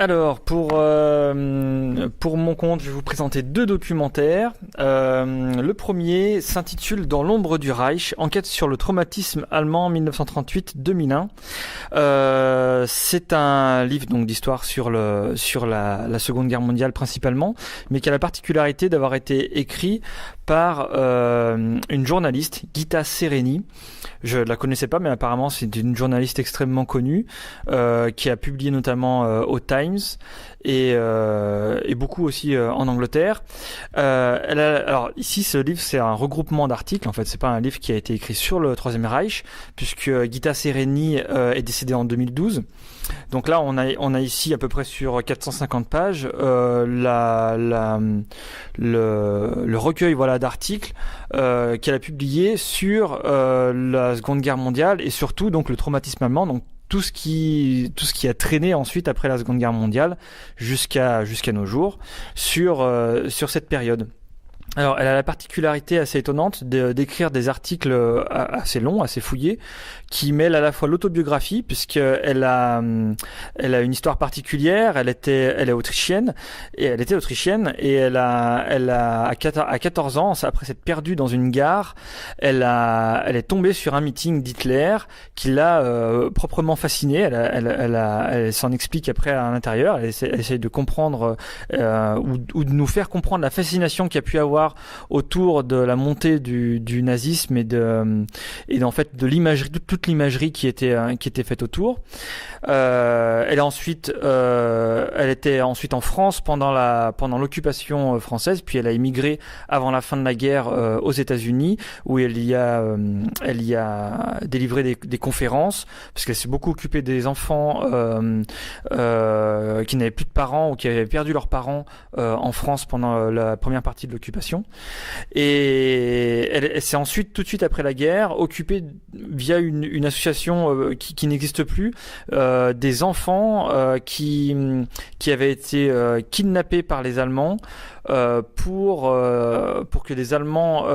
Alors, pour mon compte, je vais vous présenter deux documentaires. Le premier s'intitule Dans l'ombre du Reich, enquête sur le traumatisme allemand 1938-2001. C'est un livre donc d'histoire sur la Seconde Guerre mondiale principalement, mais qui a la particularité d'avoir été écrit par une journaliste, Gita Sereny. Je la connaissais pas, mais apparemment c'est une journaliste extrêmement connue qui a publié notamment au Times et beaucoup aussi en Angleterre. Alors ici, ce livre c'est un regroupement d'articles. En fait, c'est pas un livre qui a été écrit sur le Troisième Reich, puisque Gita Sereny est décédée en 2012. Donc là, on a ici à peu près sur 450 pages le recueil d'articles qu'elle a publié sur la Seconde Guerre mondiale et surtout donc le traumatisme allemand. Donc tout ce qui a traîné ensuite après la Seconde Guerre mondiale jusqu'à nos jours sur cette période. Alors, elle a la particularité assez étonnante d'écrire des articles assez longs, assez fouillés, qui mêlent à la fois l'autobiographie, puisqu'elle a une histoire particulière. Elle était autrichienne, et elle a à 14 ans, après s'être perdue dans une gare, elle est tombée sur un meeting d'Hitler qui l'a proprement fascinée. Elle s'en explique après à l'intérieur. Elle essaie de comprendre ou de nous faire comprendre la fascination qu'il y a pu avoir autour de la montée du nazisme et en fait de l'imagerie, toute l'imagerie qui était faite autour. Elle était ensuite en France pendant l'occupation française, puis elle a émigré avant la fin de la guerre aux États-Unis, où elle y a délivré des conférences, parce qu'elle s'est beaucoup occupée des enfants qui n'avaient plus de parents ou qui avaient perdu leurs parents en France pendant la première partie de l'occupation. Et elle s'est ensuite, tout de suite après la guerre, occupée via une association qui n'existe plus, des enfants qui avaient été kidnappés par les Allemands pour que les Allemands,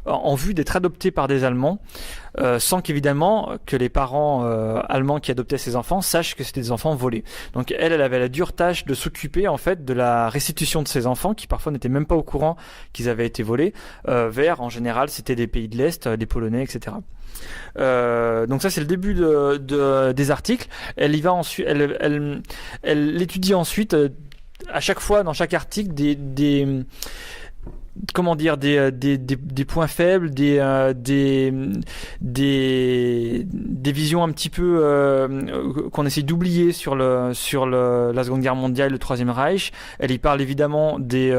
en vue d'être adoptés par des Allemands, sans qu'évidemment que les parents allemands qui adoptaient ces enfants sachent que c'était des enfants volés. Donc elle avait la dure tâche de s'occuper en fait de la restitution de ces enfants qui parfois n'étaient même pas au courant qu'ils avaient été volés vers, en général, c'était des pays de l'Est, des Polonais, etc. Donc ça c'est le début des articles. Elle y va ensuite, elle étudie ensuite à chaque fois dans chaque article des points faibles, des visions un petit peu qu'on essaie d'oublier sur la Seconde Guerre mondiale, le Troisième Reich. Elle y parle évidemment des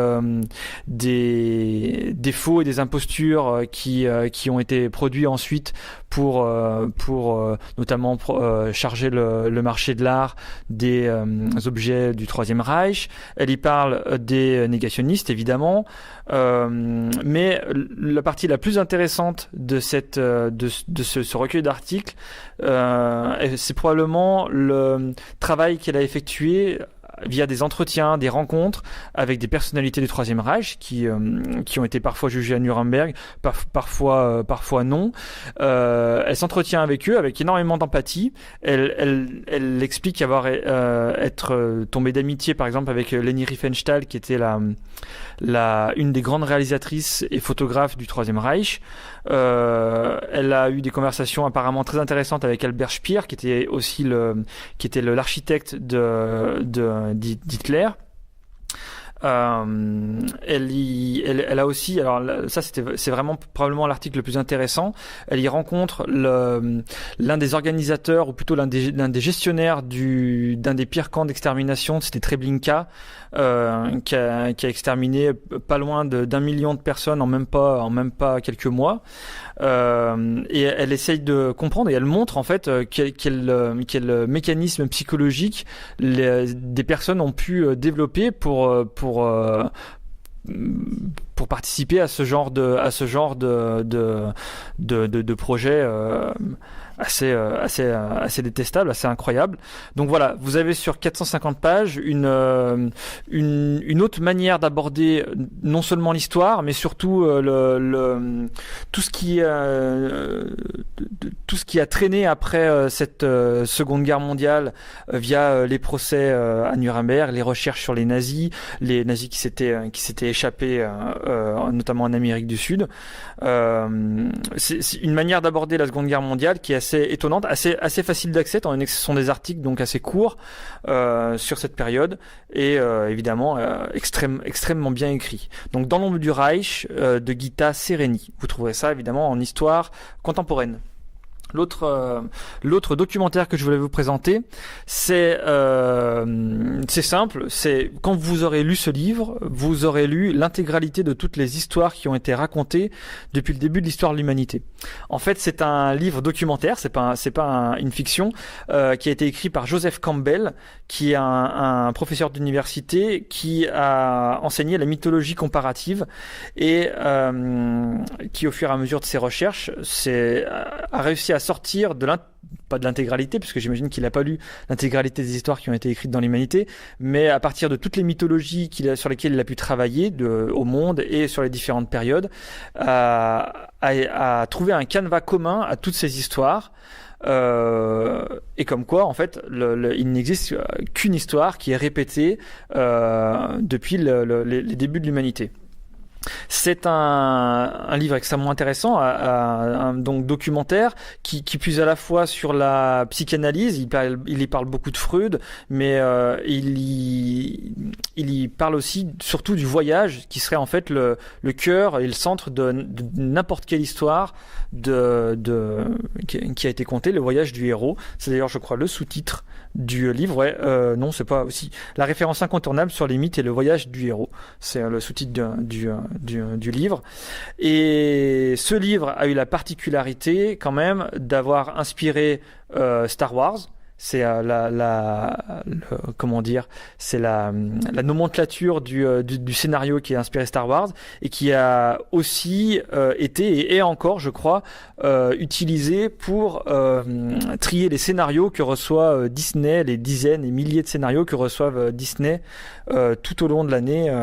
faux et des impostures qui ont été produits ensuite pour notamment charger le marché de l'art des objets du Troisième Reich. Elle y parle des négationnistes évidemment. Mais la partie la plus intéressante de ce recueil d'articles, c'est probablement le travail qu'elle a effectué via des entretiens, des rencontres avec des personnalités du Troisième Reich qui ont été parfois jugées à Nuremberg, parfois non. Elle s'entretient avec eux avec énormément d'empathie. Elle explique être tombée d'amitié par exemple avec Leni Riefenstahl, qui était une des grandes réalisatrices et photographes du Troisième Reich. Elle a eu des conversations apparemment très intéressantes avec Albert Speer, qui était aussi l'architecte d'Hitler. Elle a aussi, alors ça c'est vraiment probablement l'article le plus intéressant. Elle y rencontre l'un des organisateurs, ou plutôt l'un des gestionnaires d'un des pires camps d'extermination. C'était Treblinka, qui a exterminé pas loin d'1 million de personnes en même pas quelques mois. Et elle essaye de comprendre et elle montre en fait quel mécanisme psychologique des personnes ont pu développer pour pour participer à ce genre de projet assez détestable, assez incroyable. Donc voilà, vous avez sur 450 pages une autre manière d'aborder non seulement l'histoire, mais surtout tout ce qui a traîné après cette Seconde Guerre mondiale via les procès à Nuremberg, les recherches sur les nazis qui s'étaient échappés notamment en Amérique du Sud. C'est une manière d'aborder la Seconde Guerre mondiale qui est assez étonnante, assez facile d'accès, étant donné que ce sont des articles donc assez courts sur cette période et évidemment extrêmement bien écrits. Donc Dans l'ombre du Reich de Gita Sereni. Vous trouverez ça évidemment en histoire contemporaine. L'autre documentaire que je voulais vous présenter, c'est simple, c'est quand vous aurez lu ce livre, vous aurez lu l'intégralité de toutes les histoires qui ont été racontées depuis le début de l'histoire de l'humanité. En fait, c'est un livre documentaire, c'est pas une fiction, qui a été écrit par Joseph Campbell, qui est un professeur d'université qui a enseigné la mythologie comparative et qui, au fur et à mesure de ses recherches, a réussi à sortir pas de l'intégralité, puisque j'imagine qu'il n'a pas lu l'intégralité des histoires qui ont été écrites dans l'humanité, mais à partir de toutes les mythologies sur lesquelles il a pu travailler au monde et sur les différentes périodes, à trouver un canevas commun à toutes ces histoires. Et comme quoi, en fait, il n'existe qu'une histoire qui est répétée depuis les débuts de l'humanité. C'est un livre extrêmement intéressant, donc documentaire, qui puise à la fois sur la psychanalyse. Il y parle beaucoup de Freud, mais il y parle aussi surtout du voyage, qui serait en fait le cœur et le centre de n'importe quelle histoire qui a été contée, le voyage du héros. C'est d'ailleurs, je crois, le sous-titre du livre. Non, c'est pas aussi la référence incontournable sur les mythes et le voyage du héros. C'est le sous-titre du livre. Et ce livre a eu la particularité quand même d'avoir inspiré Star Wars. C'est comment dire, c'est la nomenclature du scénario qui a inspiré Star Wars et qui a aussi été et est encore, je crois, utilisé pour trier les scénarios que reçoit Disney, les dizaines et milliers de scénarios que reçoivent Disney tout au long de l'année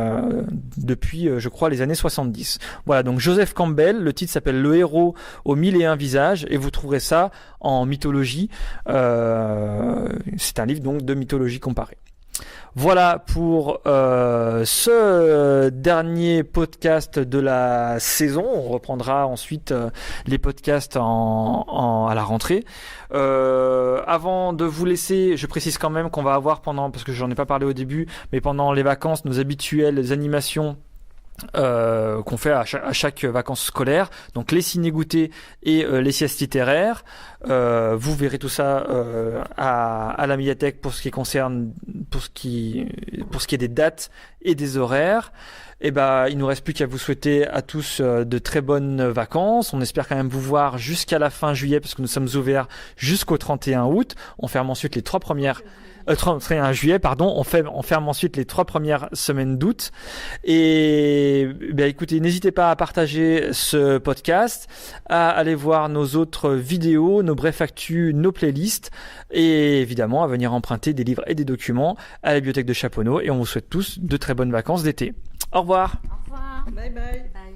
depuis, je crois, les années 70. Voilà, donc Joseph Campbell, le titre s'appelle Le héros aux 1001 visages et vous trouverez ça en mythologie. C'est un livre donc de mythologie comparée. Voilà pour ce dernier podcast de la saison. On reprendra ensuite les podcasts à la rentrée. Avant de vous laisser, je précise quand même qu'on va avoir parce que j'en ai pas parlé au début, mais pendant les vacances, nos habituelles animations qu'on fait à chaque vacances scolaires, donc les ciné-goûtés et les siestes littéraires. Vous verrez tout ça à la médiathèque pour ce qui est des dates et des horaires. Et il nous reste plus qu'à vous souhaiter à tous de très bonnes vacances. On espère quand même vous voir jusqu'à la fin juillet parce que nous sommes ouverts jusqu'au 31 août. On ferme ensuite les 31 juillet, pardon. On ferme ensuite les 3 premières semaines d'août. Et écoutez, n'hésitez pas à partager ce podcast, à aller voir nos autres vidéos, nos brefs actus, nos playlists et évidemment à venir emprunter des livres et des documents à la bibliothèque de Chaponneau. Et on vous souhaite tous de très bonnes vacances d'été. Au revoir. Au revoir. Bye bye. Bye.